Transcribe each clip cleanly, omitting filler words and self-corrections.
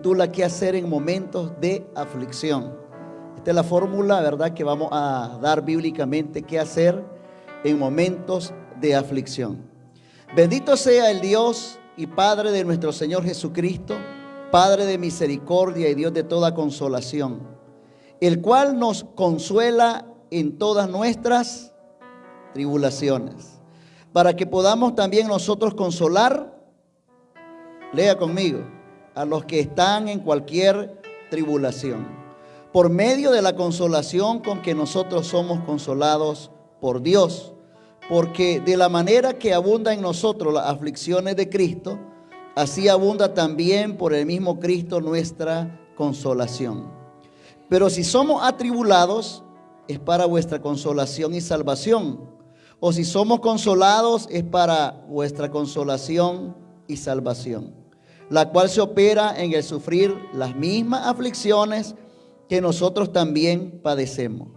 titula ¿Qué hacer en momentos de aflicción? Esta es la fórmula, ¿verdad?, que vamos a dar bíblicamente. ¿Qué hacer en momentos de aflicción? Bendito sea el Dios y Padre de nuestro Señor Jesucristo, Padre de misericordia y Dios de toda consolación, el cual nos consuela en todas nuestras tribulaciones, para que podamos también nosotros consolar, lea conmigo, a los que están en cualquier tribulación, por medio de la consolación con que nosotros somos consolados por Dios. Porque de la manera que abunda en nosotros las aflicciones de Cristo, así abunda también por el mismo Cristo nuestra consolación. Pero si somos atribulados, es para vuestra consolación y salvación. O si somos consolados, es para vuestra consolación y salvación, la cual se opera en el sufrir las mismas aflicciones que nosotros también padecemos.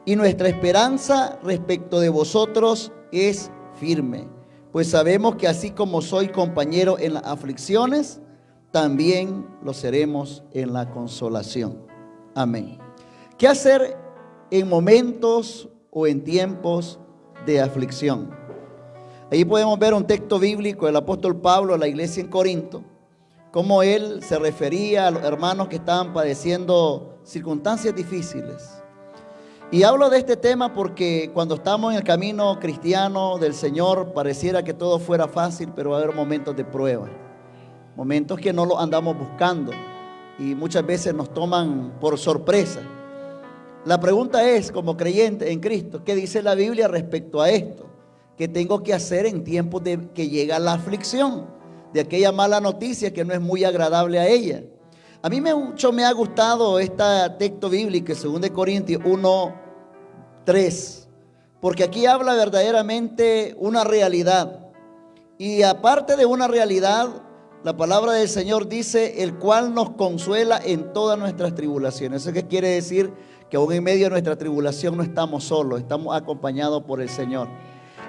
Y nuestra esperanza respecto de vosotros es firme, pues sabemos que así como soy compañero en las aflicciones, también lo seremos en la consolación. Amén. ¿Qué hacer en momentos o en tiempos de aflicción? Ahí podemos ver un texto bíblico del apóstol Pablo a la iglesia en Corinto, cómo él se refería a los hermanos que estaban padeciendo circunstancias difíciles. Y hablo de este tema porque cuando estamos en el camino cristiano del Señor, pareciera que todo fuera fácil, pero va a haber momentos de prueba, momentos que no los andamos buscando y muchas veces nos toman por sorpresa. La pregunta es, como creyente en Cristo, ¿qué dice la Biblia respecto a esto? ¿Qué tengo que hacer en tiempos de que llega la aflicción, de aquella mala noticia que no es muy agradable a ella? A mí mucho me ha gustado este texto bíblico, 2 Corintios 1:3, porque aquí habla verdaderamente una realidad. Y aparte de una realidad, la palabra del Señor dice, el cual nos consuela en todas nuestras tribulaciones. ¿Eso qué quiere decir? Que aún en medio de nuestra tribulación no estamos solos, estamos acompañados por el Señor.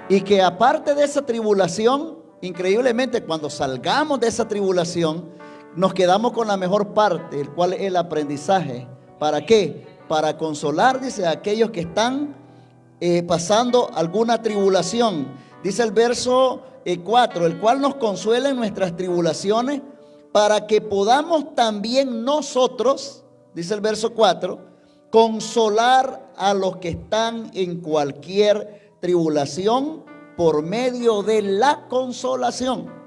Y que aparte de esa tribulación, increíblemente, cuando salgamos de esa tribulación, nos quedamos con la mejor parte, el cual es el aprendizaje. ¿Para qué? Para consolar, dice, a aquellos que están pasando alguna tribulación. Dice el verso 4, el cual nos consuela en nuestras tribulaciones, para que podamos también nosotros, dice el verso 4, consolar a los que están en cualquier tribulación por medio de la consolación.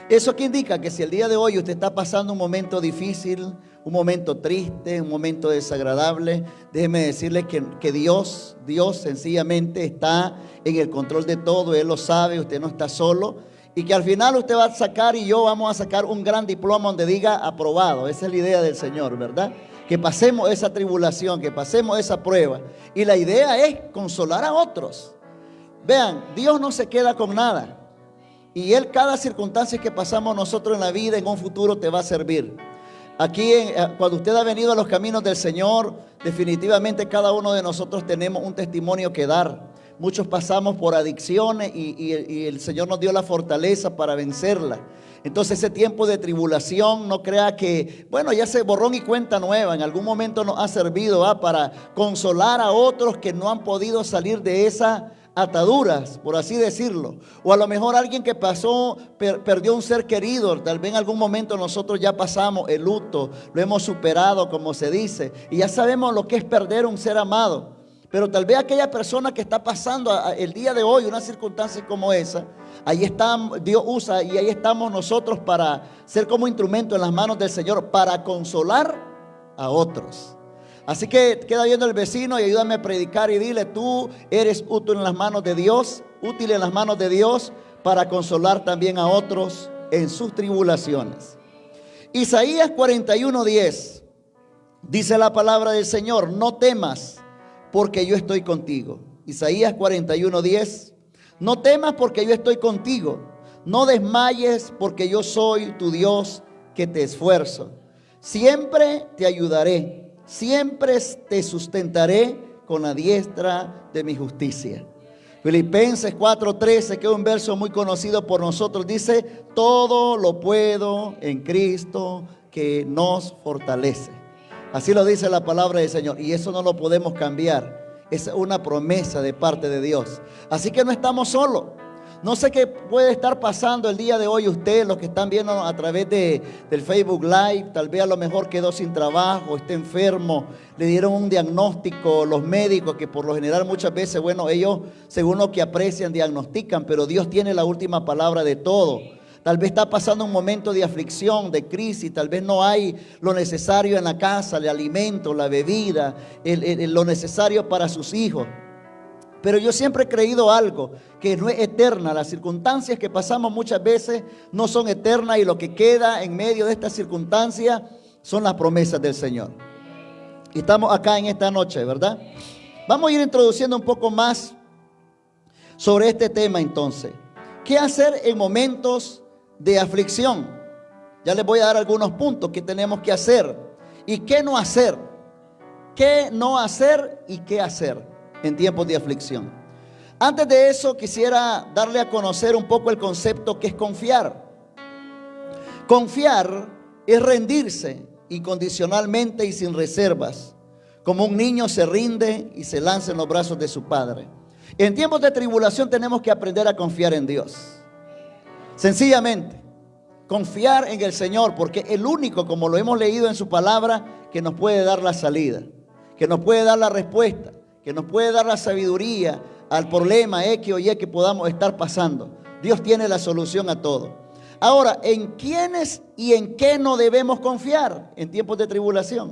¿Eso qué indica? Que si el día de hoy usted está pasando un momento difícil, un momento triste, un momento desagradable, déjeme decirle que Dios sencillamente está en el control de todo. Él lo sabe, usted no está solo. Y que al final usted va a sacar y yo vamos a sacar un gran diploma donde diga aprobado. Esa es la idea del Señor, ¿verdad? Que pasemos esa tribulación, que pasemos esa prueba. Y la idea es consolar a otros. Vean, Dios no se queda con nada. Y Él, cada circunstancia que pasamos nosotros en la vida, en un futuro te va a servir. Aquí, cuando usted ha venido a los caminos del Señor, definitivamente cada uno de nosotros tenemos un testimonio que dar. Muchos pasamos por adicciones y el Señor nos dio la fortaleza para vencerla. Entonces ese tiempo de tribulación, no crea que, bueno, ya se borrón y cuenta nueva. En algún momento nos ha servido para consolar a otros que no han podido salir de esa ataduras, por así decirlo. O a lo mejor alguien que perdió un ser querido. Tal vez en algún momento nosotros ya pasamos el luto, lo hemos superado, como se dice, y ya sabemos lo que es perder un ser amado. Pero tal vez aquella persona que está pasando el día de hoy una circunstancia como esa, ahí está, Dios usa, y ahí estamos nosotros para ser como instrumento en las manos del Señor, para consolar a otros. Así que queda viendo el vecino y ayúdame a predicar y dile, tú eres útil en las manos de Dios, útil en las manos de Dios para consolar también a otros en sus tribulaciones. Isaías 41:10 dice la palabra del Señor, no temas porque yo estoy contigo. Isaías 41:10, no temas porque yo estoy contigo, no desmayes porque yo soy tu Dios que te esfuerzo. Siempre te ayudaré. Siempre te sustentaré con la diestra de mi justicia. Filipenses 4:13, que es un verso muy conocido por nosotros, dice, todo lo puedo en Cristo que nos fortalece. Así lo dice la palabra del Señor, y eso no lo podemos cambiar. Es una promesa de parte de Dios. Así que no estamos solos. No sé qué puede estar pasando el día de hoy usted, los que están viendo a través del Facebook Live. Tal vez a lo mejor quedó sin trabajo, esté enfermo, le dieron un diagnóstico los médicos, que por lo general muchas veces, bueno, ellos según lo que aprecian diagnostican, pero Dios tiene la última palabra de todo. Tal vez está pasando un momento de aflicción, de crisis, tal vez no hay lo necesario en la casa, el alimento, la bebida, lo necesario para sus hijos. Pero yo siempre he creído algo, que no es eterna. Las circunstancias que pasamos muchas veces no son eternas, y lo que queda en medio de estas circunstancias son las promesas del Señor. Y estamos acá en esta noche, ¿verdad? Vamos a ir introduciendo un poco más sobre este tema entonces. ¿Qué hacer en momentos de aflicción? Ya les voy a dar algunos puntos que tenemos que hacer y qué no hacer. ¿Qué no hacer y qué hacer en tiempos de aflicción? Antes de eso, quisiera darle a conocer un poco el concepto que es confiar. Confiar es rendirse incondicionalmente y sin reservas, como un niño se rinde y se lanza en los brazos de su padre. En tiempos de tribulación tenemos que aprender a confiar en Dios. Sencillamente, confiar en el Señor, porque es el único, como lo hemos leído en su palabra, que nos puede dar la salida, que nos puede dar la respuesta, que nos puede dar la sabiduría al problema X o Y que podamos estar pasando. Dios tiene la solución a todo. Ahora, ¿en quiénes y en qué no debemos confiar en tiempos de tribulación?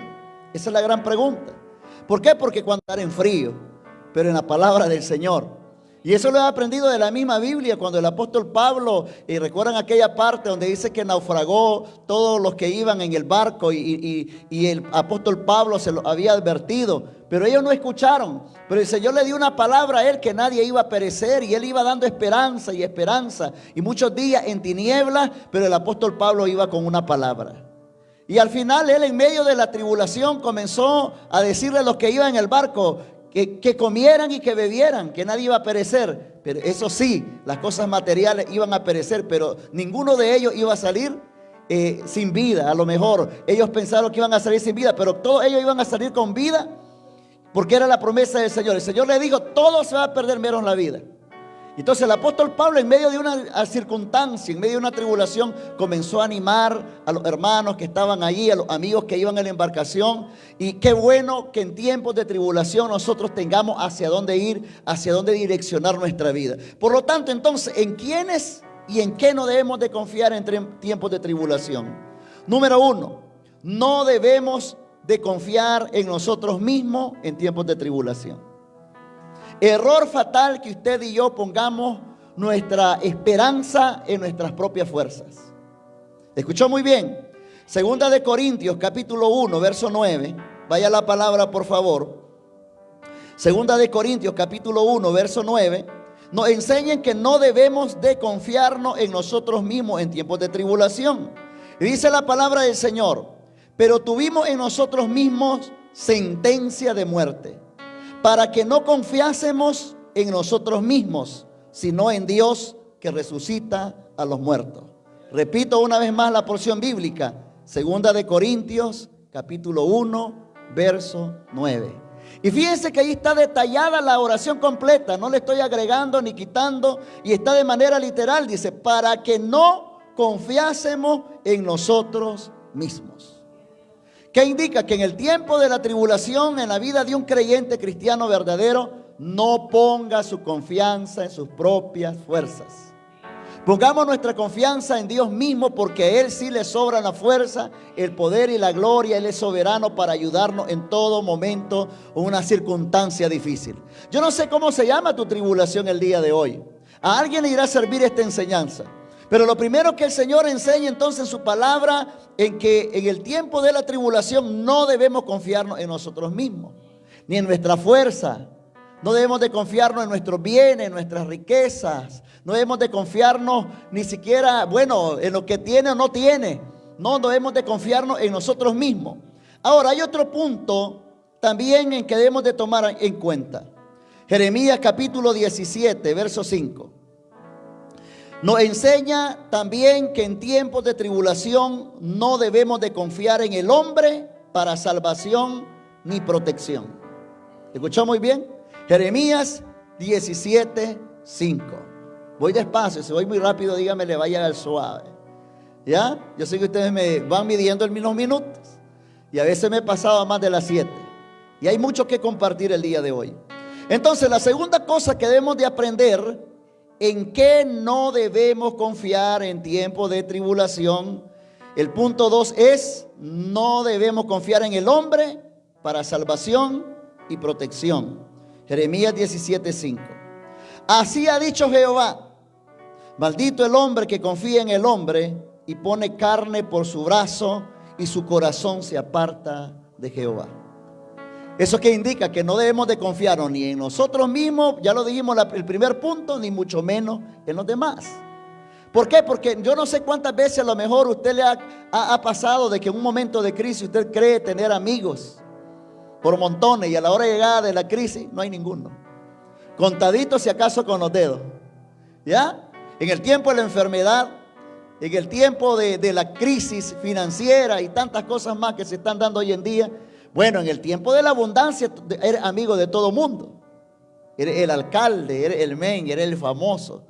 Esa es la gran pregunta. ¿Por qué? Porque cuando estar en frío, pero en la palabra del Señor. Y eso lo he aprendido de la misma Biblia, cuando el apóstol Pablo, y recuerdan aquella parte donde dice que naufragó todos los que iban en el barco, y el apóstol Pablo se lo había advertido, pero ellos no escucharon. Pero el Señor le dio una palabra a él, que nadie iba a perecer, y él iba dando esperanza y esperanza, y muchos días en tinieblas, pero el apóstol Pablo iba con una palabra. Y al final él, en medio de la tribulación, comenzó a decirle a los que iban en el barco que comieran y que bebieran, que nadie iba a perecer. Pero eso sí, las cosas materiales iban a perecer, pero ninguno de ellos iba a salir sin vida. A lo mejor ellos pensaron que iban a salir sin vida, pero todos ellos iban a salir con vida, porque era la promesa del Señor. El Señor le dijo: todo se va a perder menos la vida. Entonces el apóstol Pablo, en medio de una circunstancia, en medio de una tribulación, comenzó a animar a los hermanos que estaban allí, a los amigos que iban en la embarcación. Y qué bueno que en tiempos de tribulación nosotros tengamos hacia dónde ir, hacia dónde direccionar nuestra vida. Por lo tanto, entonces, ¿en quiénes y en qué no debemos de confiar en tiempos de tribulación? Número uno, no debemos de confiar en nosotros mismos en tiempos de tribulación. Error fatal que usted y yo pongamos nuestra esperanza en nuestras propias fuerzas. ¿Escuchó muy bien? Segunda de Corintios, capítulo 1, verso 9. Vaya la palabra, por favor. Segunda de Corintios, capítulo 1, verso 9. Nos enseñan que no debemos de confiarnos en nosotros mismos en tiempos de tribulación. Y dice la palabra del Señor: pero tuvimos en nosotros mismos sentencia de muerte, para que no confiásemos en nosotros mismos, sino en Dios que resucita a los muertos. Repito una vez más la porción bíblica. Segunda de Corintios, capítulo 1, verso 9. Y fíjense que ahí está detallada la oración completa. No le estoy agregando ni quitando. Y está de manera literal. Dice: para que no confiásemos en nosotros mismos. ¿Qué indica? Que en el tiempo de la tribulación, en la vida de un creyente cristiano verdadero, no ponga su confianza en sus propias fuerzas. Pongamos nuestra confianza en Dios mismo, porque a Él sí le sobran la fuerza, el poder y la gloria. Él es soberano para ayudarnos en todo momento o una circunstancia difícil. Yo no sé cómo se llama tu tribulación el día de hoy. A alguien le irá a servir esta enseñanza. Pero lo primero que el Señor enseña entonces en su palabra, en que en el tiempo de la tribulación no debemos confiarnos en nosotros mismos, ni en nuestra fuerza. No debemos de confiarnos en nuestros bienes, en nuestras riquezas. No debemos de confiarnos ni siquiera, en lo que tiene o no tiene. No debemos de confiarnos en nosotros mismos. Ahora, hay otro punto también en que debemos de tomar en cuenta. Jeremías capítulo 17, verso 5. Nos enseña también que en tiempos de tribulación no debemos de confiar en el hombre para salvación ni protección. ¿Escuchó muy bien? Jeremías 17:5. Voy despacio, si voy muy rápido, dígame, le vaya al suave. ¿Ya? Yo sé que ustedes me van midiendo en los minutos y a veces me he pasado a más de las 7. Y hay mucho que compartir el día de hoy. Entonces, la segunda cosa que debemos de aprender, en qué no debemos confiar en tiempos de tribulación. El punto 2 es, no debemos confiar en el hombre para salvación y protección. Jeremías 17:5. Así ha dicho Jehová: maldito el hombre que confía en el hombre y pone carne por su brazo y su corazón se aparta de Jehová. Eso que indica que no debemos de confiar ni en nosotros mismos, ya lo dijimos el primer punto, ni mucho menos en los demás. ¿Por qué? Porque yo no sé cuántas veces a lo mejor usted le ha pasado de que en un momento de crisis usted cree tener amigos por montones y a la hora de llegada de la crisis no hay ninguno. Contaditos si acaso con los dedos. ¿Ya? En el tiempo de la enfermedad, en el tiempo de la crisis financiera y tantas cosas más que se están dando hoy en día. Bueno, en el tiempo de la abundancia eres amigo de todo mundo. Eres el alcalde, eres el men, eres el famoso.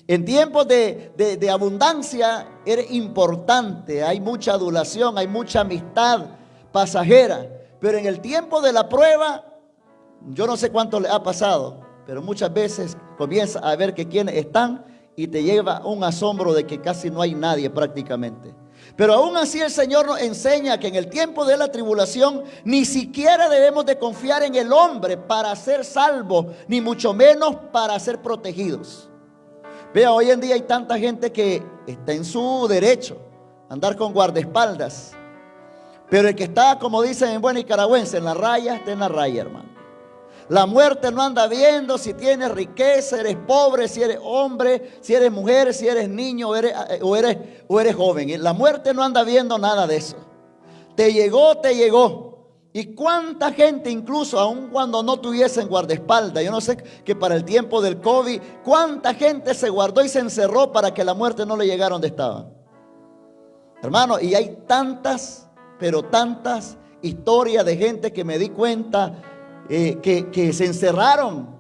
En tiempos de abundancia eres importante, hay mucha adulación, hay mucha amistad pasajera. Pero en el tiempo de la prueba, yo no sé cuánto le ha pasado, pero muchas veces comienza a ver que quienes están y te lleva un asombro de que casi no hay nadie prácticamente. Pero aún así el Señor nos enseña que en el tiempo de la tribulación ni siquiera debemos de confiar en el hombre para ser salvos, ni mucho menos para ser protegidos. Vea, hoy en día hay tanta gente que está en su derecho a andar con guardaespaldas. Pero el que está, como dicen en buen nicaragüense, en la raya, está en la raya, hermano. La muerte no anda viendo si tienes riqueza, eres pobre, si eres hombre, si eres mujer, si eres niño o eres joven. La muerte no anda viendo nada de eso. Te llegó, te llegó. Y cuánta gente, incluso aun cuando no tuviesen guardaespaldas, yo no sé que para el tiempo del COVID, cuánta gente se guardó y se encerró para que la muerte no le llegara donde estaba. Hermano, y hay tantas, pero tantas historias de gente que me di cuenta que se encerraron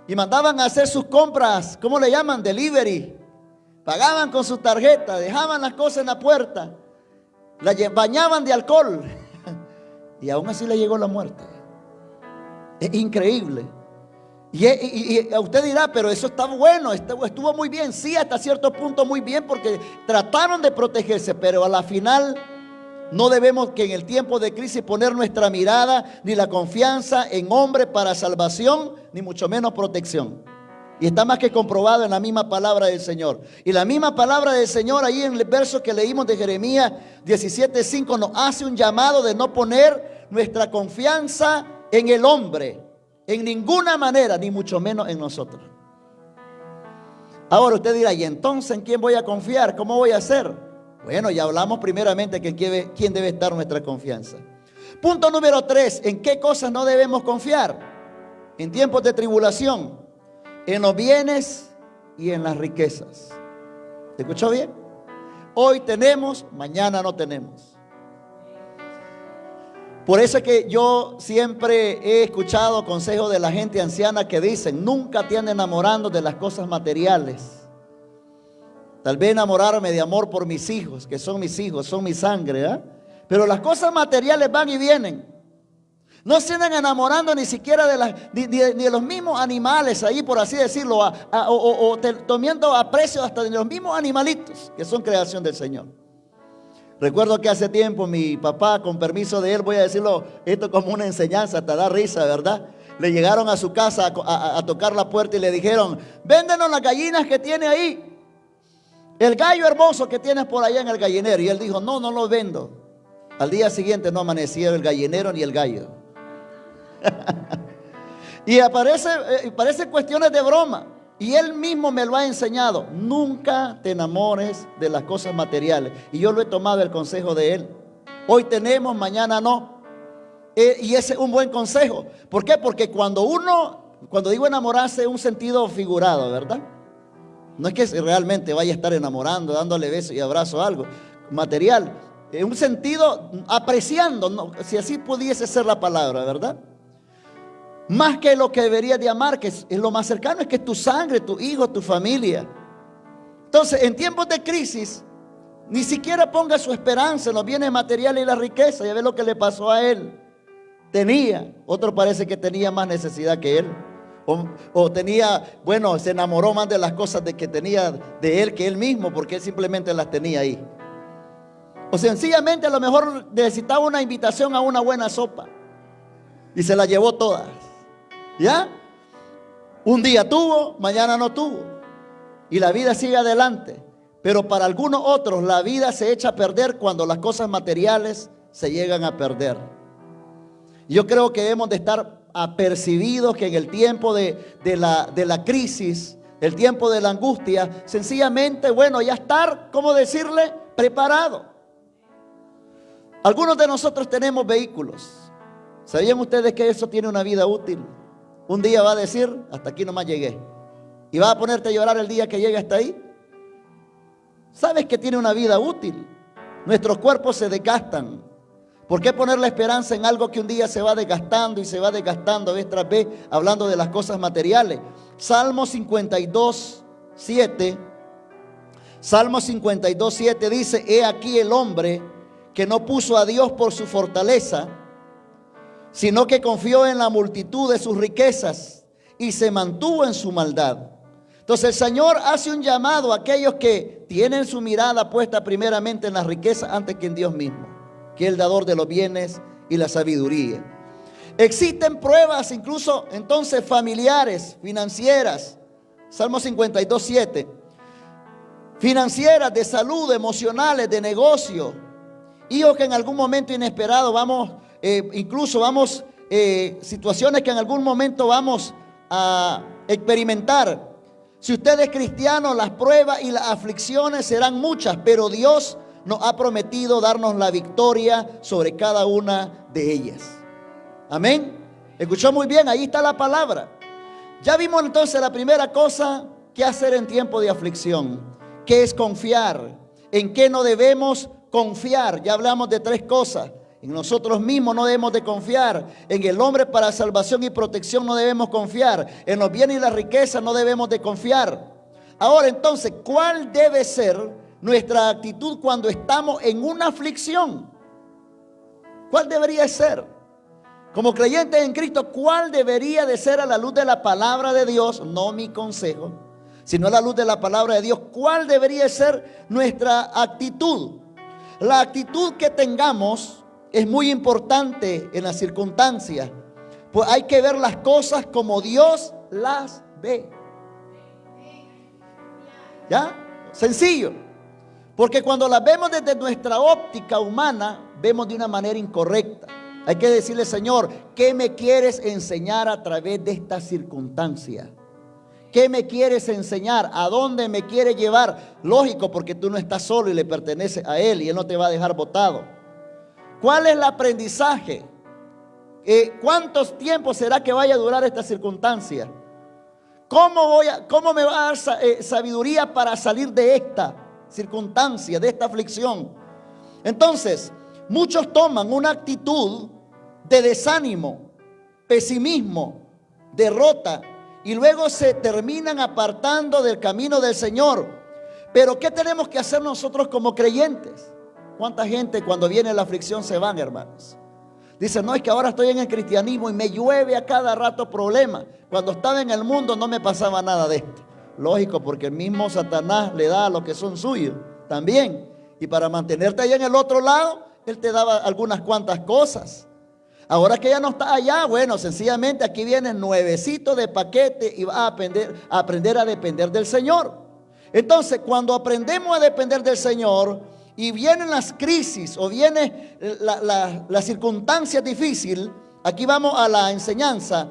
y mandaban a hacer sus compras, ¿cómo le llaman? Delivery. Pagaban con su tarjeta, dejaban las cosas en la puerta, la bañaban de alcohol y aún así le llegó la muerte. Es increíble. Y usted dirá, pero eso está bueno, estuvo muy bien. Sí, hasta cierto punto muy bien, porque trataron de protegerse, pero a la final no debemos que en el tiempo de crisis poner nuestra mirada ni la confianza en hombre para salvación, ni mucho menos protección. Y está más que comprobado en la misma palabra del Señor. Y la misma palabra del Señor ahí en el verso que leímos de Jeremías 17:5 nos hace un llamado de no poner nuestra confianza en el hombre, en ninguna manera, ni mucho menos en nosotros. Ahora usted dirá, ¿y entonces en quién voy a confiar? ¿Cómo voy a hacer? Bueno, ya hablamos primeramente que quién debe estar nuestra confianza. Punto número 3, ¿en qué cosas no debemos confiar? En tiempos de tribulación, en los bienes y en las riquezas. ¿Se escuchó bien? Hoy tenemos, mañana no tenemos. Por eso es que yo siempre he escuchado consejos de la gente anciana que dicen, nunca te andes enamorando de las cosas materiales. Tal vez enamorarme de amor por mis hijos, que son mis hijos, son mi sangre, ¿eh? Pero las cosas materiales van y vienen. No se andan enamorando ni siquiera ni de los mismos animales ahí, por así decirlo, tomando aprecio hasta de los mismos animalitos que son creación del Señor. Recuerdo que hace tiempo mi papá, con permiso de él, voy a decirlo esto como una enseñanza, hasta da risa, ¿verdad? Le llegaron a su casa a tocar la puerta y le dijeron, véndenos las gallinas que tiene ahí. El gallo hermoso que tienes por allá en el gallinero. Y él dijo, no lo vendo. Al día siguiente no amanecía el gallinero ni el gallo. Y parece cuestiones de broma. Y él mismo me lo ha enseñado. Nunca te enamores de las cosas materiales. Y yo lo he tomado el consejo de él. Hoy tenemos, mañana no. Y ese es un buen consejo. ¿Por qué? Porque cuando digo enamorarse es un sentido figurado, ¿verdad? No es que realmente vaya a estar enamorando, dándole besos y abrazos a algo material. En un sentido, apreciando, ¿no? Si así pudiese ser la palabra, ¿verdad? Más que lo que deberías de amar, que es lo más cercano, es que es tu sangre, tu hijo, tu familia. Entonces, en tiempos de crisis, ni siquiera ponga su esperanza en los bienes materiales y la riqueza. Ya ve lo que le pasó a él. Tenía, otro parece que tenía más necesidad que él. O tenía, bueno, se enamoró más de las cosas de que tenía de él que él mismo, porque él simplemente las tenía ahí. O sencillamente a lo mejor necesitaba una invitación a una buena sopa y se la llevó todas. ¿Ya? Un día tuvo, mañana no tuvo. Y la vida sigue adelante. Pero para algunos otros la vida se echa a perder cuando las cosas materiales se llegan a perder. Yo creo que debemos de estar apercibidos que en el tiempo de la crisis, el tiempo de la angustia, sencillamente, bueno, ya estar, ¿cómo decirle? Preparado. Algunos de nosotros tenemos vehículos. ¿Sabían ustedes que eso tiene una vida útil? Un día va a decir, hasta aquí nomás llegué. Y va a ponerte a llorar el día que llegue hasta ahí. ¿Sabes que tiene una vida útil? Nuestros cuerpos se desgastan. ¿Por qué poner la esperanza en algo que un día se va desgastando y se va desgastando vez tras vez, hablando de las cosas materiales? Salmo 52, 7. Salmo 52, 7 dice: he aquí el hombre que no puso a Dios por su fortaleza, sino que confió en la multitud de sus riquezas y se mantuvo en su maldad. Entonces el Señor hace un llamado a aquellos que tienen su mirada puesta primeramente en las riquezas antes que en Dios mismo, que es el dador de los bienes y la sabiduría. Existen pruebas incluso entonces familiares, financieras. Salmo 52, 7. Financieras, de salud, emocionales, de negocio. Hijos que en algún momento inesperado situaciones que en algún momento vamos a experimentar. Si usted es cristiano, las pruebas y las aflicciones serán muchas, pero Dios nos ha prometido darnos la victoria sobre cada una de ellas. Amén. ¿Escuchó muy bien? Ahí está la palabra. Ya vimos entonces la primera cosa que hacer en tiempo de aflicción, que es confiar. ¿En qué no debemos confiar? Ya hablamos de tres cosas. En nosotros mismos no debemos de confiar. En el hombre para salvación y protección no debemos confiar. En los bienes y la riqueza no debemos de confiar. Ahora entonces, ¿cuál debe ser nuestra actitud cuando estamos en una aflicción? ¿Cuál debería ser? Como creyentes en Cristo, ¿cuál debería de ser a la luz de la palabra de Dios? No mi consejo, sino a la luz de la palabra de Dios. ¿Cuál debería ser nuestra actitud? La actitud que tengamos es muy importante en las circunstancias, pues hay que ver las cosas como Dios las ve. ¿Ya? Sencillo. Porque cuando las vemos desde nuestra óptica humana, vemos de una manera incorrecta. Hay que decirle: Señor, ¿qué me quieres enseñar a través de esta circunstancia? ¿Qué me quieres enseñar? ¿A dónde me quieres llevar? Lógico, porque tú no estás solo y le perteneces a Él y Él no te va a dejar botado. ¿Cuál es el aprendizaje? ¿Cuántos tiempos será que vaya a durar esta circunstancia? ¿Cómo me va a dar sabiduría para salir de esta circunstancia, de esta aflicción? Entonces, muchos toman una actitud de desánimo, pesimismo, derrota, y luego se terminan apartando del camino del Señor. Pero ¿qué tenemos que hacer nosotros como creyentes? ¿Cuánta gente cuando viene la aflicción se van, hermanos? Dicen: no, es que ahora estoy en el cristianismo y me llueve a cada rato problemas. Cuando estaba en el mundo no me pasaba nada de esto. Lógico, porque el mismo Satanás le da a los que son suyos también. Y para mantenerte allá en el otro lado, él te daba algunas cuantas cosas. Ahora que ya no está allá, bueno, sencillamente aquí viene nuevecito de paquete y va a aprender a depender del Señor. Entonces, cuando aprendemos a depender del Señor y vienen las crisis o viene la circunstancia difícil, aquí vamos a la enseñanza.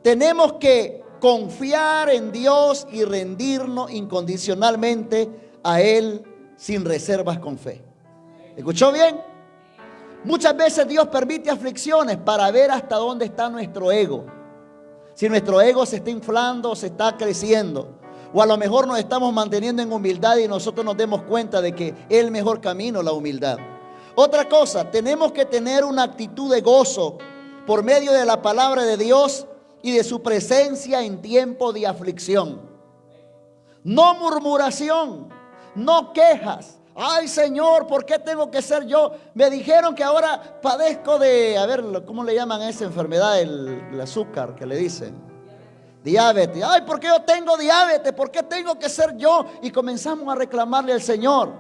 Tenemos que confiar en Dios y rendirnos incondicionalmente a Él sin reservas, con fe. ¿Escuchó bien? Muchas veces Dios permite aflicciones para ver hasta dónde está nuestro ego. Si nuestro ego se está inflando o se está creciendo, O a lo mejor nos estamos manteniendo en humildad y nosotros nos demos cuenta de que es el mejor camino, la humildad. Otra cosa, tenemos que tener una actitud de gozo por medio de la palabra de Dios y de su presencia en tiempo de aflicción. No murmuración, no quejas. Ay, Señor, ¿por qué tengo que ser yo? Me dijeron que ahora padezco de, a ver, ¿cómo le llaman a esa enfermedad? El azúcar que le dicen. Diabetes. Ay, ¿por qué yo tengo diabetes? ¿Por qué tengo que ser yo? Y comenzamos a reclamarle al Señor.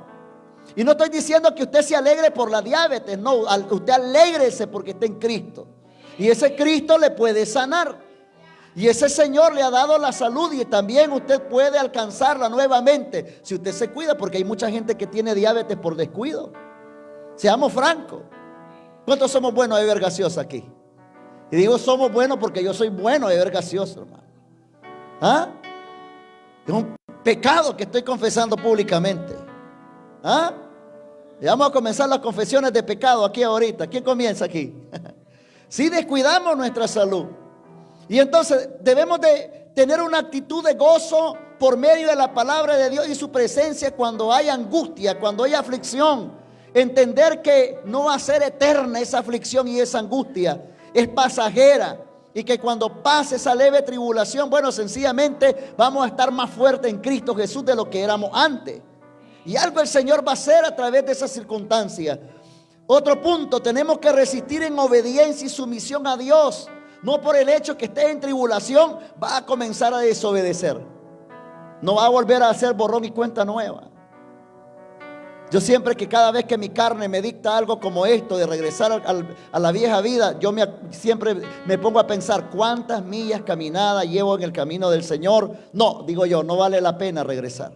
Y no estoy diciendo que usted se alegre por la diabetes. No, usted alégrese porque está en Cristo. Y ese Cristo le puede sanar. Y ese Señor le ha dado la salud y también usted puede alcanzarla nuevamente si usted se cuida, porque hay mucha gente que tiene diabetes por descuido. Seamos francos. ¿Cuántos somos buenos de beber gaseosa aquí? Y digo somos buenos porque yo soy bueno de beber gaseosa, hermano. ¿Ah? Es un pecado que estoy confesando públicamente. ¿Ah? Y vamos a comenzar las confesiones de pecado aquí ahorita. ¿Quién comienza aquí? Si descuidamos nuestra salud. Y entonces debemos de tener una actitud de gozo por medio de la palabra de Dios y su presencia cuando hay angustia, cuando hay aflicción. Entender que no va a ser eterna esa aflicción y esa angustia. Es pasajera. Y que cuando pase esa leve tribulación, bueno, sencillamente vamos a estar más fuertes en Cristo Jesús de lo que éramos antes. Y algo el Señor va a hacer a través de esas circunstancias. Otro punto, tenemos que resistir en obediencia y sumisión a Dios. No por el hecho que estés en tribulación, va a comenzar a desobedecer. No va a volver a hacer borrón y cuenta nueva. Yo siempre que cada vez que mi carne me dicta algo como esto, de regresar a la vieja vida, siempre me pongo a pensar cuántas millas caminadas llevo en el camino del Señor. No, digo yo, no vale la pena regresar.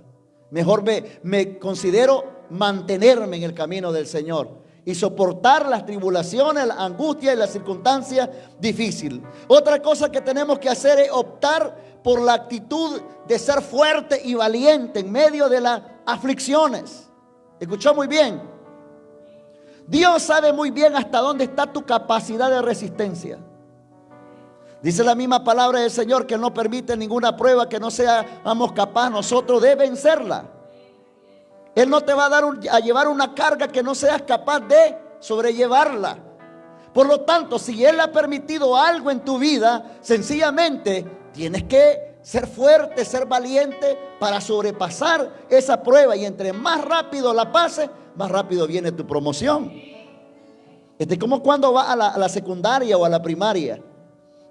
Mejor me considero mantenerme en el camino del Señor y soportar las tribulaciones, la angustia y las circunstancias difíciles. Otra cosa que tenemos que hacer es optar por la actitud de ser fuerte y valiente en medio de las aflicciones. ¿Escuchó muy bien? Dios sabe muy bien hasta dónde está tu capacidad de resistencia. Dice la misma palabra del Señor que Él no permite ninguna prueba que no seamos capaces nosotros de vencerla. Él no te va a llevar una carga que no seas capaz de sobrellevarla. Por lo tanto, si Él ha permitido algo en tu vida, sencillamente tienes que ser fuerte, ser valiente para sobrepasar esa prueba. Y entre más rápido la pases, más rápido viene tu promoción. Es como cuando vas a la secundaria o a la primaria.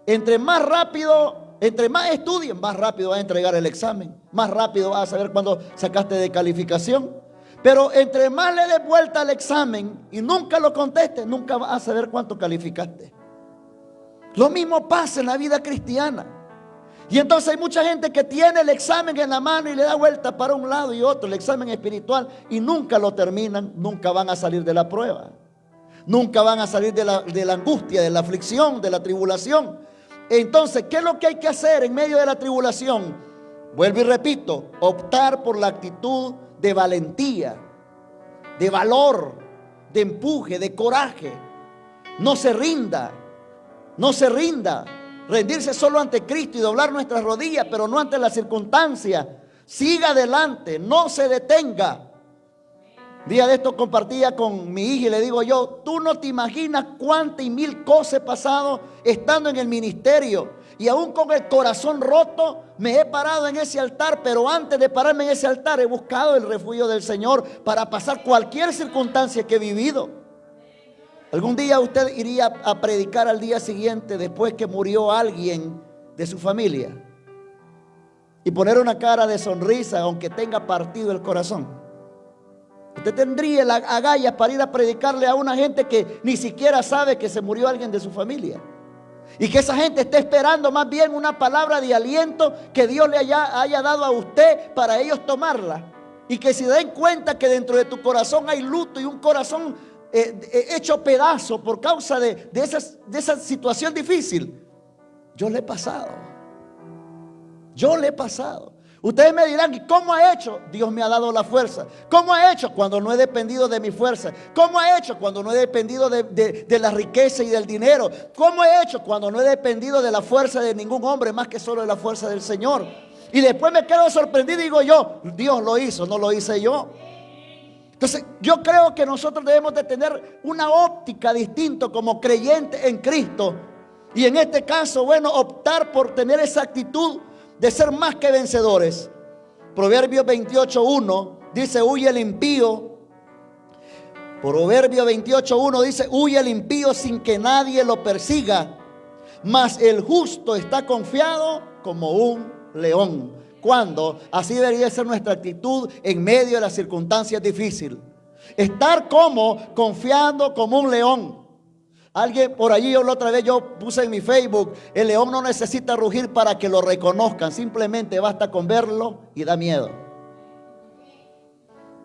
Entre más rápido, entre más estudies, más rápido vas a entregar el examen. Más rápido vas a saber cuándo sacaste de calificación. Pero entre más le des vuelta al examen y nunca lo contestes, nunca vas a saber cuánto calificaste. Lo mismo pasa en la vida cristiana. Y entonces hay mucha gente que tiene el examen en la mano y le da vuelta para un lado y otro, el examen espiritual, y nunca lo terminan, nunca van a salir de la prueba. Nunca van a salir de la angustia, de la aflicción, de la tribulación. Entonces, ¿qué es lo que hay que hacer en medio de la tribulación? Vuelvo y repito, optar por la actitud de valentía, de valor, de empuje, de coraje. No se rinda, no se rinda. Rendirse solo ante Cristo y doblar nuestras rodillas, pero no ante las circunstancias. Siga adelante, no se detenga. Día de esto compartía con mi hija y le digo yo, tú no te imaginas cuántas y mil cosas he pasado estando en el ministerio. Y aún con el corazón roto me he parado en ese altar, pero antes de pararme en ese altar he buscado el refugio del Señor para pasar cualquier circunstancia que he vivido. ¿Algún día usted iría a predicar al día siguiente después que murió alguien de su familia? Y poner una cara de sonrisa aunque tenga partido el corazón. Usted tendría las agallas para ir a predicarle a una gente que ni siquiera sabe que se murió alguien de su familia. Y que esa gente esté esperando más bien una palabra de aliento que Dios le haya dado a usted para ellos tomarla. Y que se den cuenta que dentro de tu corazón hay luto y un corazón hecho pedazo por causa de esa situación difícil. Yo le he pasado. Ustedes me dirán, ¿y cómo ha hecho? Dios me ha dado la fuerza. ¿Cómo ha hecho? Cuando no he dependido de mi fuerza. ¿Cómo ha hecho? Cuando no he dependido de la riqueza y del dinero. ¿Cómo he hecho? Cuando no he dependido de la fuerza de ningún hombre más que solo de la fuerza del Señor. Y después me quedo sorprendido y digo yo, Dios lo hizo, no lo hice yo. Entonces yo creo que nosotros debemos de tener una óptica distinta como creyentes en Cristo. Y en este caso, bueno, optar por tener esa actitud de ser más que vencedores. Proverbios 28:1 dice, huye el impío. Proverbios 28:1 dice, huye el impío sin que nadie lo persiga, mas el justo está confiado como un león. ¿Cuándo? Así debería ser nuestra actitud en medio de las circunstancias difíciles. Estar como confiando como un león. Alguien por allí, la otra vez yo puse en mi Facebook, el león no necesita rugir para que lo reconozcan, simplemente basta con verlo y da miedo.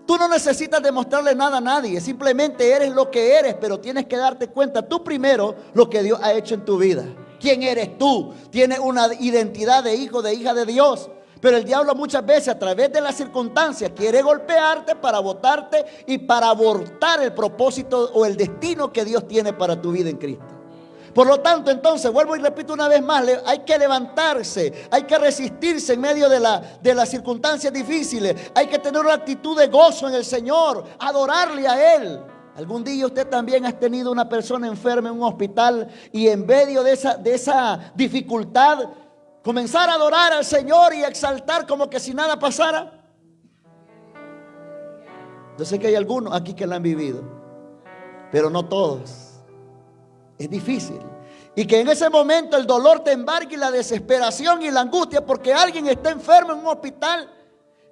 Tú no necesitas demostrarle nada a nadie, simplemente eres lo que eres, pero tienes que darte cuenta tú primero lo que Dios ha hecho en tu vida. ¿Quién eres tú? Tienes una identidad de hijo, de hija de Dios. Pero el diablo muchas veces a través de las circunstancias quiere golpearte para botarte y para abortar el propósito o el destino que Dios tiene para tu vida en Cristo. Por lo tanto, entonces, vuelvo y repito una vez más, hay que levantarse, hay que resistirse en medio de las circunstancias difíciles. Hay que tener una actitud de gozo en el Señor, adorarle a Él. Algún día usted también ha tenido una persona enferma en un hospital y en medio de esa dificultad comenzar a adorar al Señor y exaltar como que si nada pasara. Yo sé que hay algunos aquí que la han vivido, pero no todos. Es difícil. Y que en ese momento el dolor te embargue y la desesperación y la angustia porque alguien está enfermo en un hospital,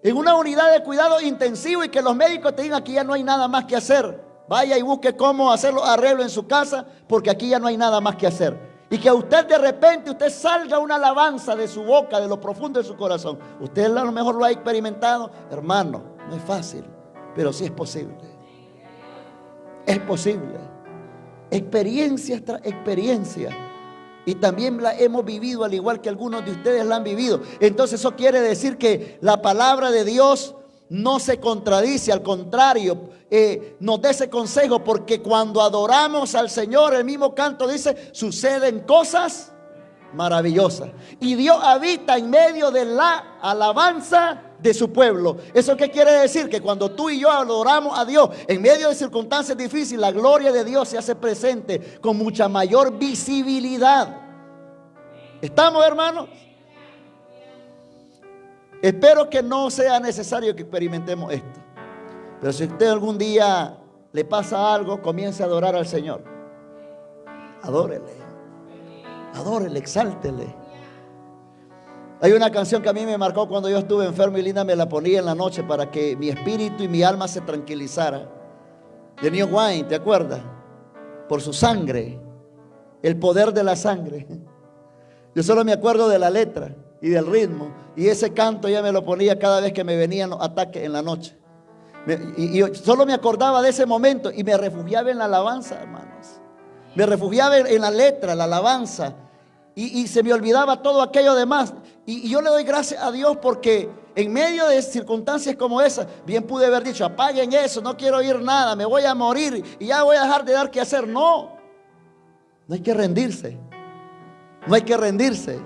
en una unidad de cuidado intensivo, y que los médicos te digan aquí ya no hay nada más que hacer. Vaya y busque cómo hacer los arreglos en su casa porque aquí ya no hay nada más que hacer. Y que a usted de repente usted salga una alabanza de su boca, de lo profundo de su corazón. Usted a lo mejor lo ha experimentado. Hermano, no es fácil, pero sí es posible. Es posible. Experiencia tras experiencia. Y también la hemos vivido al igual que algunos de ustedes la han vivido. Entonces eso quiere decir que la palabra de Dios no se contradice, al contrario, nos da ese consejo, porque cuando adoramos al Señor, el mismo canto dice, suceden cosas maravillosas. Y Dios habita en medio de la alabanza de su pueblo. ¿Eso qué quiere decir? Que cuando tú y yo adoramos a Dios en medio de circunstancias difíciles, la gloria de Dios se hace presente con mucha mayor visibilidad. ¿Estamos, hermanos? Espero que no sea necesario que experimentemos esto. Pero si usted algún día le pasa algo, comience a adorar al Señor. Adórele. Adórele, exáltele. Hay una canción que a mí me marcó cuando yo estuve enfermo y Linda me la ponía en la noche para que mi espíritu y mi alma se tranquilizara. De New Wine, ¿te acuerdas? Por su sangre, el poder de la sangre. Yo solo me acuerdo de la letra y del ritmo, y ese canto ya me lo ponía cada vez que me venían los ataques en la noche. Y yo solo me acordaba de ese momento y me refugiaba en la alabanza, hermanos. Me refugiaba en la letra, la alabanza, y se me olvidaba todo aquello demás. Y yo le doy gracias a Dios porque en medio de circunstancias como esas, bien pude haber dicho, apaguen eso, no quiero oír nada, me voy a morir y ya voy a dejar de dar que hacer. No hay que rendirse. No hay que rendirse.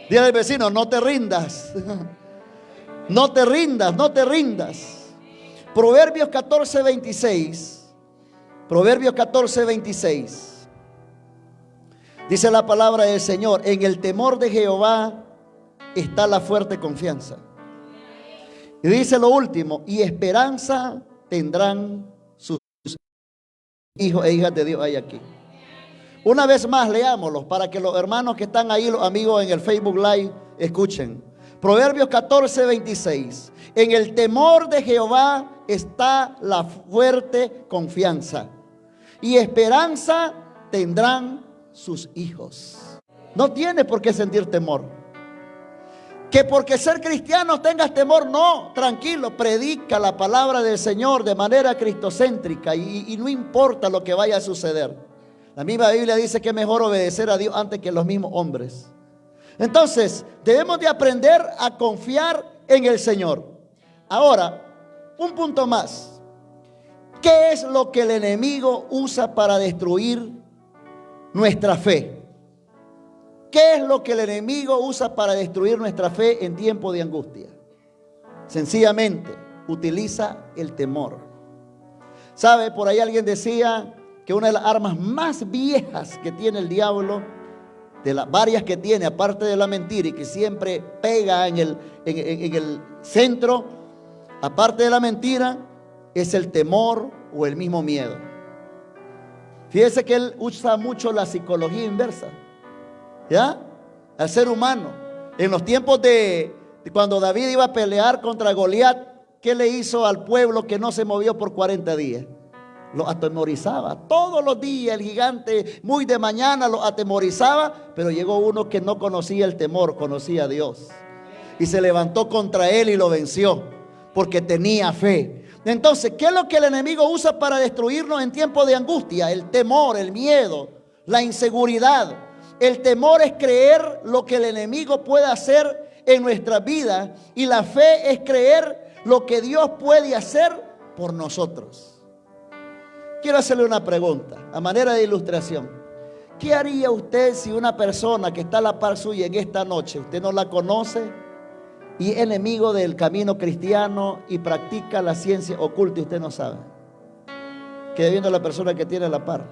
Dile al vecino, no te rindas. No te rindas, no te rindas. Proverbios 14:26. Proverbios 14:26. Dice la palabra del Señor, en el temor de Jehová está la fuerte confianza. Y dice lo último, y esperanza tendrán sus hijos e hijas de Dios hay aquí. Una vez más, leámoslos para que los hermanos que están ahí, los amigos en el Facebook Live, escuchen. Proverbios 14:26. En el temor de Jehová está la fuerte confianza, y esperanza tendrán sus hijos. No tienes por qué sentir temor. Que porque ser cristiano tengas temor, no, tranquilo, predica la palabra del Señor de manera cristocéntrica y no importa lo que vaya a suceder. La misma Biblia dice que es mejor obedecer a Dios antes que los mismos hombres. Entonces, debemos de aprender a confiar en el Señor. Ahora, un punto más. ¿Qué es lo que el enemigo usa para destruir nuestra fe? ¿Qué es lo que el enemigo usa para destruir nuestra fe en tiempo de angustia? Sencillamente, utiliza el temor. ¿Sabe? Por ahí alguien decía que una de las armas más viejas que tiene el diablo, de las varias que tiene, aparte de la mentira y que siempre pega en el centro, aparte de la mentira, es el temor o el mismo miedo. Fíjese que él usa mucho la psicología inversa, ¿ya? Al ser humano. En los tiempos de cuando David iba a pelear contra Goliat, ¿qué le hizo al pueblo que no se movió por 40 días? Lo atemorizaba. Todos los días el gigante, muy de mañana, lo atemorizaba, pero llegó uno que no conocía el temor, conocía a Dios. Y se levantó contra él y lo venció, porque tenía fe. Entonces, ¿qué es lo que el enemigo usa para destruirnos en tiempos de angustia? El temor, el miedo, la inseguridad. El temor es creer lo que el enemigo puede hacer en nuestra vida, y la fe es creer lo que Dios puede hacer por nosotros. Quiero hacerle una pregunta a manera de ilustración. ¿Qué haría usted si una persona que está a la par suya en esta noche, usted no la conoce y es enemigo del camino cristiano y practica la ciencia oculta y usted no sabe? Quede viendo a la persona que tiene a la par.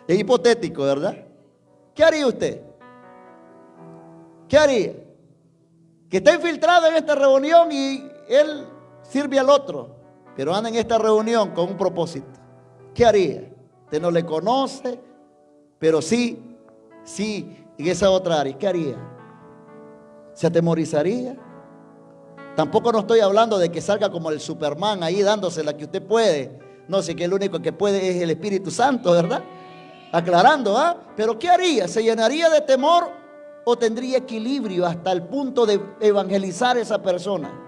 Es hipotético, ¿verdad? ¿Qué haría usted? ¿Qué haría? Que está infiltrado en esta reunión y él sirve al otro, pero anda en esta reunión con un propósito. ¿Qué haría? Usted no le conoce, pero sí, en esa otra área. ¿Qué haría? ¿Se atemorizaría? Tampoco no estoy hablando de que salga como el Superman ahí dándose la que usted puede. No sé, que el único que puede es el Espíritu Santo, ¿verdad? Aclarando, ¿ah? Pero ¿qué haría? ¿Se llenaría de temor o tendría equilibrio hasta el punto de evangelizar a esa persona?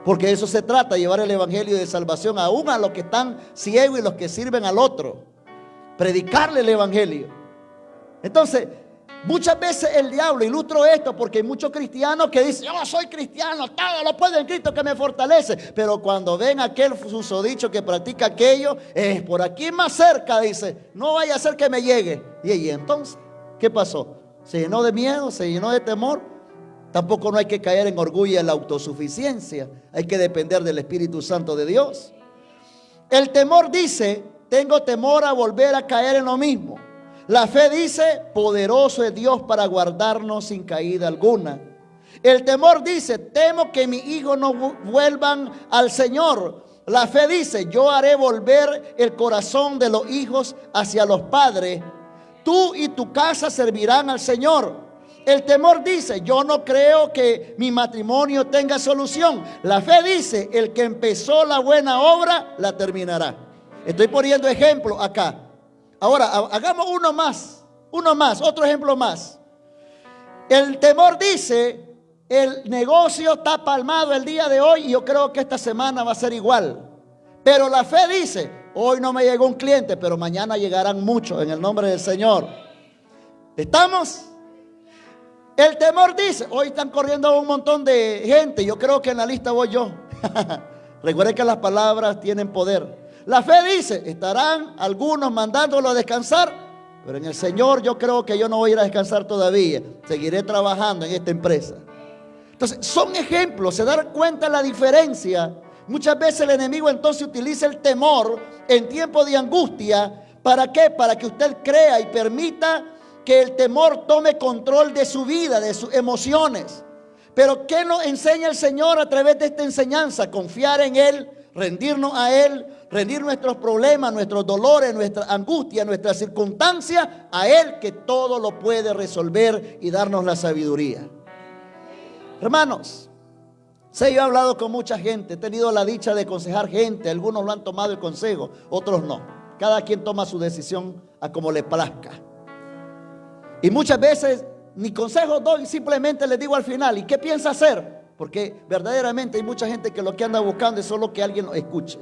Porque de eso se trata, llevar el evangelio de salvación aún a los que están ciegos y los que sirven al otro. Predicarle el evangelio. Entonces, muchas veces el diablo, ilustro esto porque hay muchos cristianos que dicen: yo soy cristiano, todo lo puedo en Cristo que me fortalece. Pero cuando ven aquel susodicho que practica aquello, es por aquí más cerca, dice, no vaya a ser que me llegue. Y entonces, ¿qué pasó? Se llenó de miedo, se llenó de temor. Tampoco no hay que caer en orgullo y en la autosuficiencia. Hay que depender del Espíritu Santo de Dios. El temor dice: tengo temor a volver a caer en lo mismo. La fe dice: poderoso es Dios para guardarnos sin caída alguna. El temor dice: temo que mis hijos no vuelvan al Señor. La fe dice: yo haré volver el corazón de los hijos hacia los padres. Tú y tu casa servirán al Señor. El temor dice: yo no creo que mi matrimonio tenga solución. La fe dice: el que empezó la buena obra la terminará. Estoy poniendo ejemplo acá. Ahora, hagamos uno más, otro ejemplo más. El temor dice: el negocio está palmado el día de hoy y yo creo que esta semana va a ser igual. Pero la fe dice: hoy no me llegó un cliente, pero mañana llegarán muchos en el nombre del Señor. ¿Estamos? El temor dice: hoy están corriendo un montón de gente, yo creo que en la lista voy yo. Recuerden que las palabras tienen poder. La fe dice: estarán algunos mandándolo a descansar, pero en el Señor yo creo que yo no voy a ir a descansar todavía. Seguiré trabajando en esta empresa. Entonces, son ejemplos, se dan cuenta la diferencia. Muchas veces el enemigo entonces utiliza el temor en tiempo de angustia. ¿Para qué? Para que usted crea y permita que el temor tome control de su vida, de sus emociones. Pero ¿qué nos enseña el Señor a través de esta enseñanza? Confiar en Él, rendirnos a Él, rendir nuestros problemas, nuestros dolores, nuestra angustia, nuestras circunstancias a Él, que todo lo puede resolver y darnos la sabiduría. Hermanos, yo he hablado con mucha gente, he tenido la dicha de aconsejar gente. Algunos lo han tomado el consejo, otros no. Cada quien toma su decisión a como le plazca. Y muchas veces ni consejos doy, simplemente les digo al final: ¿y qué piensa hacer? Porque verdaderamente hay mucha gente que lo que anda buscando es solo que alguien lo escuche,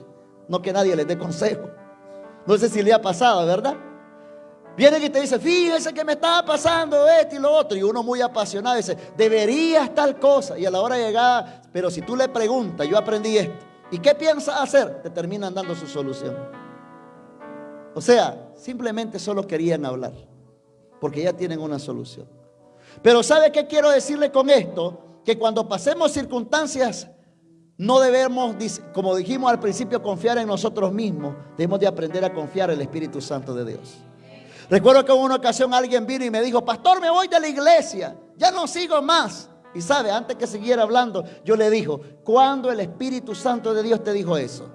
no que nadie les dé consejo. No sé si le ha pasado, ¿verdad? Vienen y te dicen: fíjese que me estaba pasando esto y lo otro. Y uno muy apasionado dice: deberías tal cosa. Y a la hora de llegar, pero si tú le preguntas: yo aprendí esto, ¿y qué piensas hacer? Te terminan dando su solución. O sea, simplemente solo querían hablar. porque ya tienen una solución. Pero ¿sabe qué quiero decirle con esto? Que cuando pasemos circunstancias, no debemos, como dijimos al principio, confiar en nosotros mismos. Debemos de aprender a confiar en el Espíritu Santo de Dios. Recuerdo que en una ocasión alguien vino y me dijo: pastor, me voy de la iglesia, ya no sigo más. Y sabe, antes que siguiera hablando, yo le dijo: ¿cuándo el Espíritu Santo de Dios te dijo eso?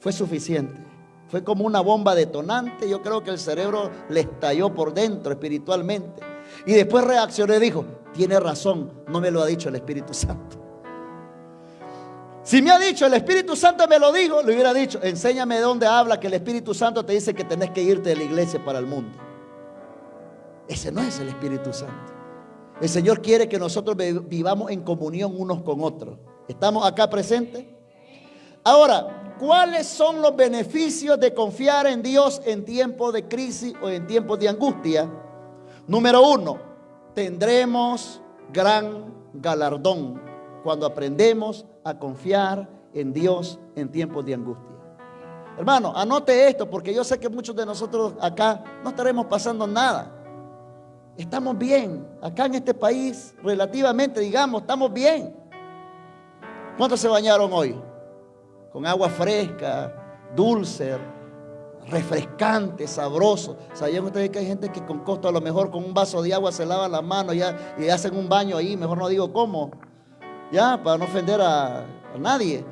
Fue suficiente. Fue como una bomba detonante. Yo creo que el cerebro le estalló por dentro espiritualmente. Y después reaccionó y dijo: tiene razón, no me lo ha dicho el Espíritu Santo. Si me ha dicho el Espíritu Santo, me lo dijo, le hubiera dicho: enséñame de dónde habla que el Espíritu Santo te dice que tenés que irte de la iglesia para el mundo. Ese no es el Espíritu Santo. El Señor quiere que nosotros vivamos en comunión unos con otros. ¿Estamos acá presentes? Ahora, ¿cuáles son los beneficios de confiar en Dios en tiempos de crisis o en tiempos de angustia? Número 1, tendremos gran galardón cuando aprendemos a confiar en Dios en tiempos de angustia. Hermano, anote esto, porque yo sé que muchos de nosotros acá no estaremos pasando nada. Estamos bien, acá en este país, relativamente, digamos, estamos bien. ¿Cuántos se bañaron hoy? Con agua fresca, dulce, refrescante, sabroso. ¿Sabían ustedes que hay gente que con costo a lo mejor con un vaso de agua se lavan las manos ya, y hacen un baño ahí? Mejor no digo cómo, ya, para no ofender a nadie.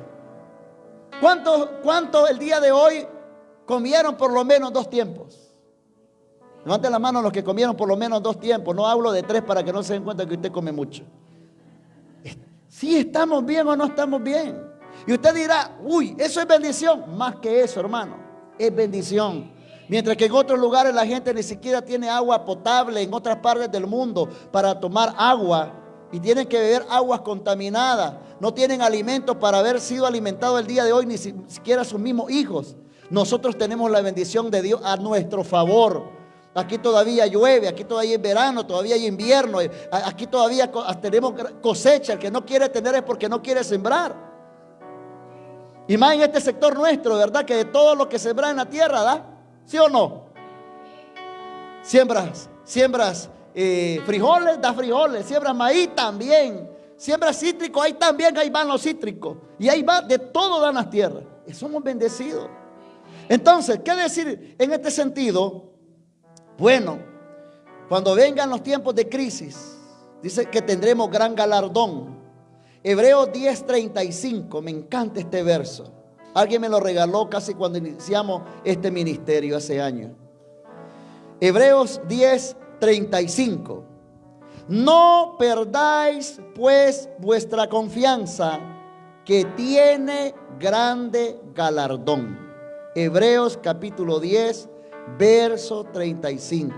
¿Cuántos el día de hoy comieron por lo menos 2 tiempos? Levanten la mano los que comieron por lo menos 2 tiempos. No hablo de 3 para que no se den cuenta que usted come mucho. ¿Sí estamos bien o no estamos bien? Y usted dirá: uy, eso es bendición. Más que eso, hermano, es bendición. Mientras que en otros lugares la gente ni siquiera tiene agua potable, en otras partes del mundo, para tomar agua, y tienen que beber aguas contaminadas. No tienen alimentos para haber sido alimentados el día de hoy, ni siquiera sus mismos hijos. Nosotros tenemos la bendición de Dios a nuestro favor. Aquí todavía llueve, aquí todavía es verano, todavía hay invierno, aquí todavía tenemos cosecha. El que no quiere tener es porque no quiere sembrar. Y más en este sector nuestro, ¿verdad? Que de todo lo que sembra en la tierra, ¿da? ¿Sí o no? Siembras frijoles, da frijoles. Siembras maíz, también. Siembras cítricos, ahí también, ahí van los cítricos. Y ahí va, de todo dan las tierras. Y somos bendecidos. Entonces, ¿qué decir en este sentido? Bueno, cuando vengan los tiempos de crisis, dice que tendremos gran galardón. Hebreos 10:35, me encanta este verso. Alguien me lo regaló casi cuando iniciamos este ministerio hace años. Hebreos 10:35. No perdáis pues vuestra confianza, que tiene grande galardón. Hebreos capítulo 10, verso 35.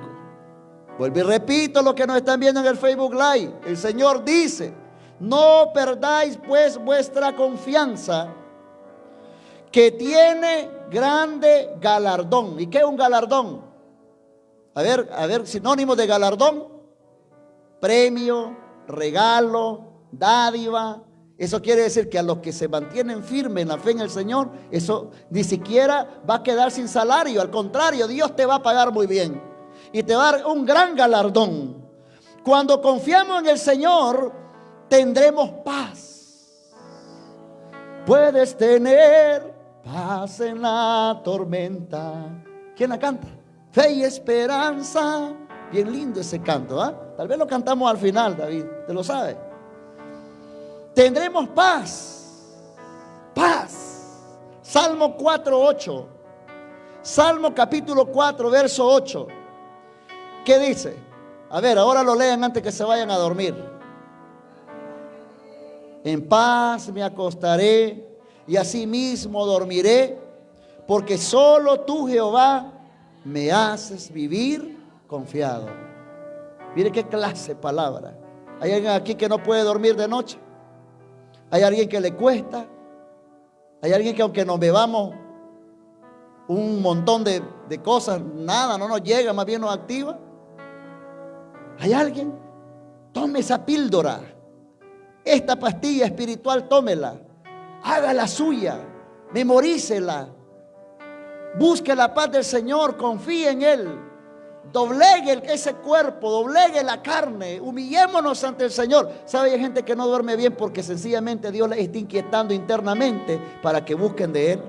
Vuelvo y repito lo que nos están viendo en el Facebook Live. El Señor dice: no perdáis pues vuestra confianza, que tiene grande galardón. ¿Y qué es un galardón? A ver, sinónimos de galardón: premio, regalo, dádiva. Eso quiere decir que a los que se mantienen firmes en la fe en el Señor, eso ni siquiera va a quedar sin salario. Al contrario, Dios te va a pagar muy bien y te va a dar un gran galardón. Cuando confiamos en el Señor, tendremos paz. Puedes tener paz en la tormenta. ¿Quién la canta? Fe y esperanza. Bien lindo ese canto, ¿ah? Tal vez lo cantamos al final, David, ¿te lo sabes? Tendremos paz. Paz. Salmo 4:8. Salmo capítulo 4, verso 8. ¿Qué dice? A ver, ahora lo lean antes que se vayan a dormir. En paz me acostaré y asimismo dormiré, porque solo tú, Jehová, me haces vivir confiado. Mire qué clase de palabra. ¿Hay alguien aquí que no puede dormir de noche? ¿Hay alguien que le cuesta? ¿Hay alguien que aunque nos bebamos un montón de cosas, nada, no nos llega, más bien nos activa? ¿Hay alguien? Tome esa píldora, esta pastilla espiritual, tómela, hágala suya, memorícela. Busque la paz del Señor, confíe en Él. Doblegue ese cuerpo, doblegue la carne, humillémonos ante el Señor. ¿Sabe? Hay gente que no duerme bien porque sencillamente Dios les está inquietando internamente para que busquen de Él.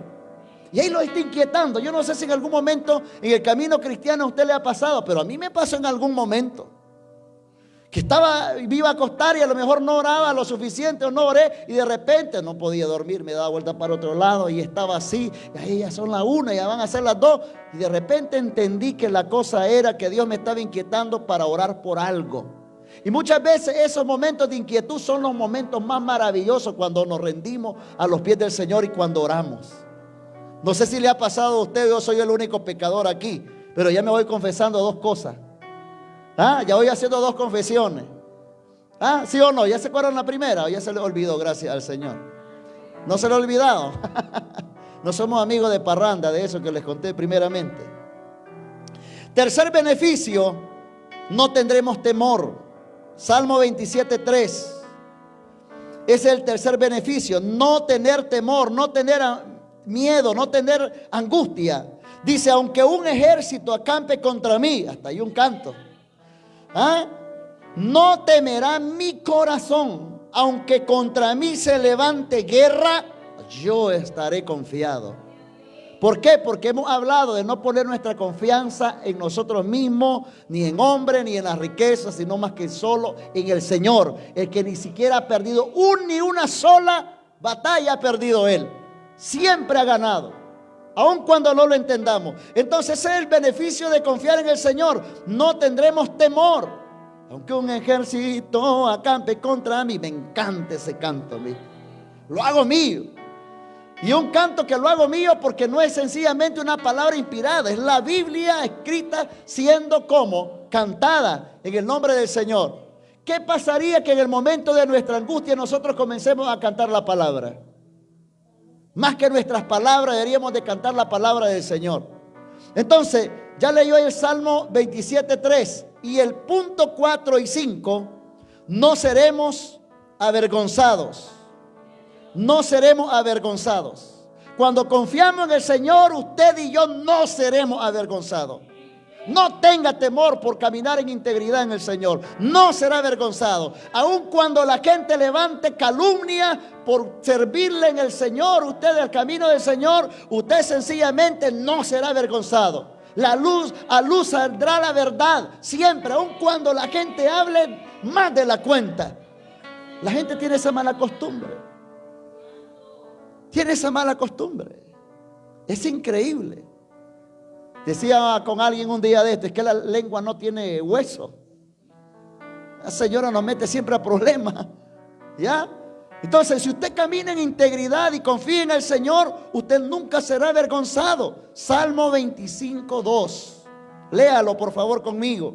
Y ahí lo está inquietando. Yo no sé si en algún momento en el camino cristiano a usted le ha pasado, pero a mí me pasó en algún momento. Que me iba a acostar y a lo mejor no oraba lo suficiente o no oré y de repente no podía dormir, me daba vuelta para otro lado y estaba así, y ahí ya son las 1, ya van a ser las 2 y de repente entendí que la cosa era que Dios me estaba inquietando para orar por algo. Y muchas veces esos momentos de inquietud son los momentos más maravillosos cuando nos rendimos a los pies del Señor y cuando oramos. No sé si le ha pasado a usted, yo soy el único pecador aquí, pero ya me voy confesando 2 cosas. Ya voy haciendo 2 confesiones. ¿Sí o no? ¿Ya se acuerdan la primera o ya se le olvidó? Gracias al Señor. ¿No se le ha olvidado? No somos amigos de parranda, de eso que les conté primeramente. Tercer beneficio, no tendremos temor. Salmo 27:3. Es el tercer beneficio, no tener temor, no tener miedo, no tener angustia. Dice, aunque un ejército acampe contra mí, hasta hay un canto. No temerá mi corazón, aunque contra mí se levante guerra, yo estaré confiado. ¿Por qué? Porque hemos hablado de no poner nuestra confianza en nosotros mismos, ni en hombre, ni en las riquezas, sino más que solo en el Señor, el que ni siquiera ha perdido ni una sola batalla, ha perdido Él, siempre ha ganado. Aun cuando no lo entendamos. Entonces ese es el beneficio de confiar en el Señor. No tendremos temor. Aunque un ejército acampe contra mí. Me encanta ese canto a mí. Lo hago mío. Y un canto que lo hago mío porque no es sencillamente una palabra inspirada. Es la Biblia escrita siendo como cantada en el nombre del Señor. ¿Qué pasaría que en el momento de nuestra angustia nosotros comencemos a cantar la palabra? Más que nuestras palabras, deberíamos de cantar la palabra del Señor. Entonces, ya leyó el Salmo 27:3 y el punto 4 y 5, no seremos avergonzados. No seremos avergonzados. Cuando confiamos en el Señor, usted y yo no seremos avergonzados. No tenga temor por caminar en integridad en el Señor. No será avergonzado. Aun cuando la gente levante calumnia por servirle en el Señor, usted del camino del Señor, usted sencillamente no será avergonzado. A luz saldrá la verdad siempre, aun cuando la gente hable más de la cuenta. La gente tiene esa mala costumbre. Tiene esa mala costumbre. Es increíble. Decía con alguien un día de esto, es que la lengua no tiene hueso. La señora nos mete siempre a problemas. ¿Ya? Entonces, si usted camina en integridad y confía en el Señor, usted nunca será avergonzado. Salmo 25:2. Léalo por favor conmigo.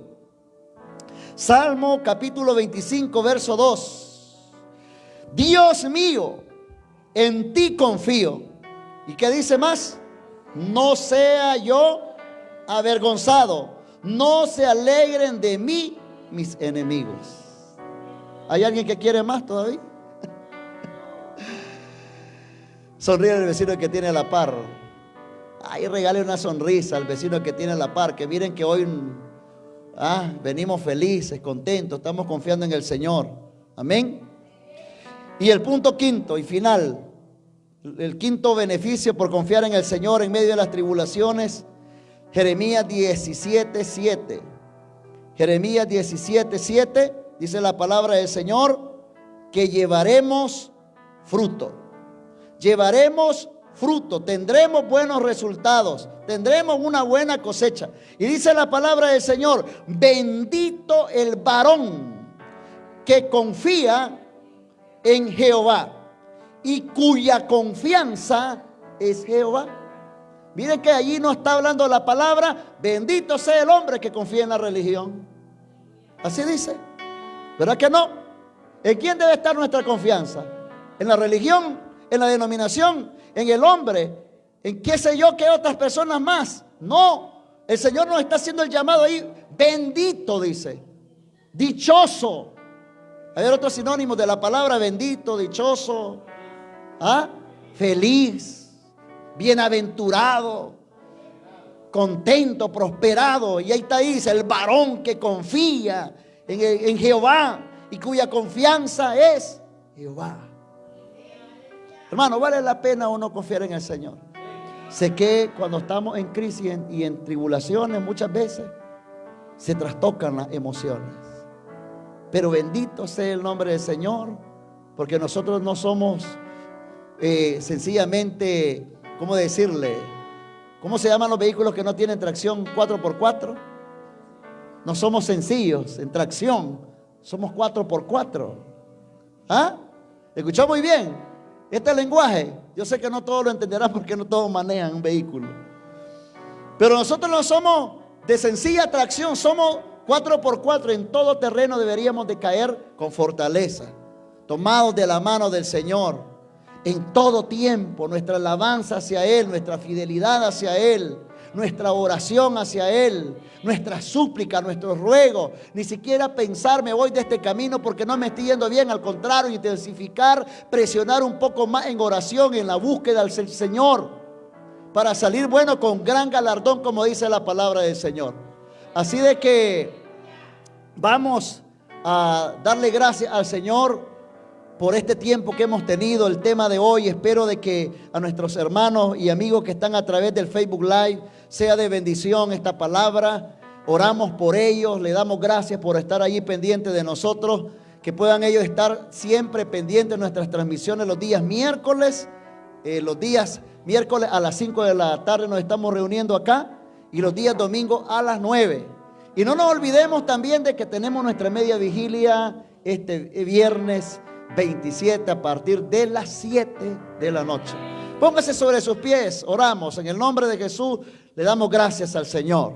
Salmo capítulo 25, verso 2. Dios mío, en ti confío. ¿Y qué dice más? No sea yo avergonzado, no se alegren de mí mis enemigos. ¿Hay alguien que quiere más todavía? Sonríe al vecino que tiene a la par. Ay, regale una sonrisa al vecino que tiene a la par. Que miren que hoy venimos felices, contentos, estamos confiando en el Señor. Amén. Y el punto quinto y final, el quinto beneficio por confiar en el Señor en medio de las tribulaciones. Jeremías 17:7. Jeremías 17:7 dice la palabra del Señor que llevaremos fruto. Llevaremos fruto, tendremos buenos resultados, tendremos una buena cosecha. Y dice la palabra del Señor, bendito el varón que confía en Jehová y cuya confianza es Jehová. Miren que allí no está hablando la palabra, bendito sea el hombre que confía en la religión. Así dice, ¿verdad que no? ¿En quién debe estar nuestra confianza? ¿En la religión? ¿En la denominación? ¿En el hombre? ¿En qué sé yo qué otras personas más? No, el Señor nos está haciendo el llamado ahí, bendito dice, dichoso. Hay otros sinónimos de la palabra bendito, dichoso, feliz, bienaventurado. contento, prosperado. Y ahí está, dice, el varón que confía en Jehová y cuya confianza es Jehová. Hermano, vale la pena uno confiar en el Señor. Sé que cuando estamos en crisis y en tribulaciones muchas veces se trastocan las emociones. Pero bendito sea el nombre del Señor, porque nosotros no somos sencillamente, ¿cómo decirle? ¿Cómo se llaman los vehículos que no tienen tracción 4x4? No somos sencillos en tracción, somos 4x4. ¿Ah? ¿Escuchó muy bien? Este lenguaje, yo sé que no todos lo entenderán porque no todos manejan un vehículo. Pero nosotros no somos de sencilla tracción, somos 4x4. En todo terreno deberíamos de caer con fortaleza, tomados de la mano del Señor. En todo tiempo, nuestra alabanza hacia Él, nuestra fidelidad hacia Él, nuestra oración hacia Él, nuestra súplica, nuestro ruego. Ni siquiera pensar me voy de este camino porque no me estoy yendo bien. Al contrario, intensificar, presionar un poco más en oración, en la búsqueda del Señor, para salir bueno con gran galardón, como dice la palabra del Señor. Así de que vamos a darle gracias al Señor por este tiempo que hemos tenido. El tema de hoy, espero de que a nuestros hermanos y amigos que están a través del Facebook Live sea de bendición esta palabra. Oramos por ellos, le damos gracias por estar allí pendientes de nosotros, que puedan ellos estar siempre pendientes de nuestras transmisiones los días miércoles. Los días miércoles a las 5 de la tarde nos estamos reuniendo acá, y los días domingos a las 9. Y no nos olvidemos también de que tenemos nuestra media vigilia este viernes 27 a partir de las 7 de la noche. Póngase sobre sus pies, oramos en el nombre de Jesús, le damos gracias al Señor.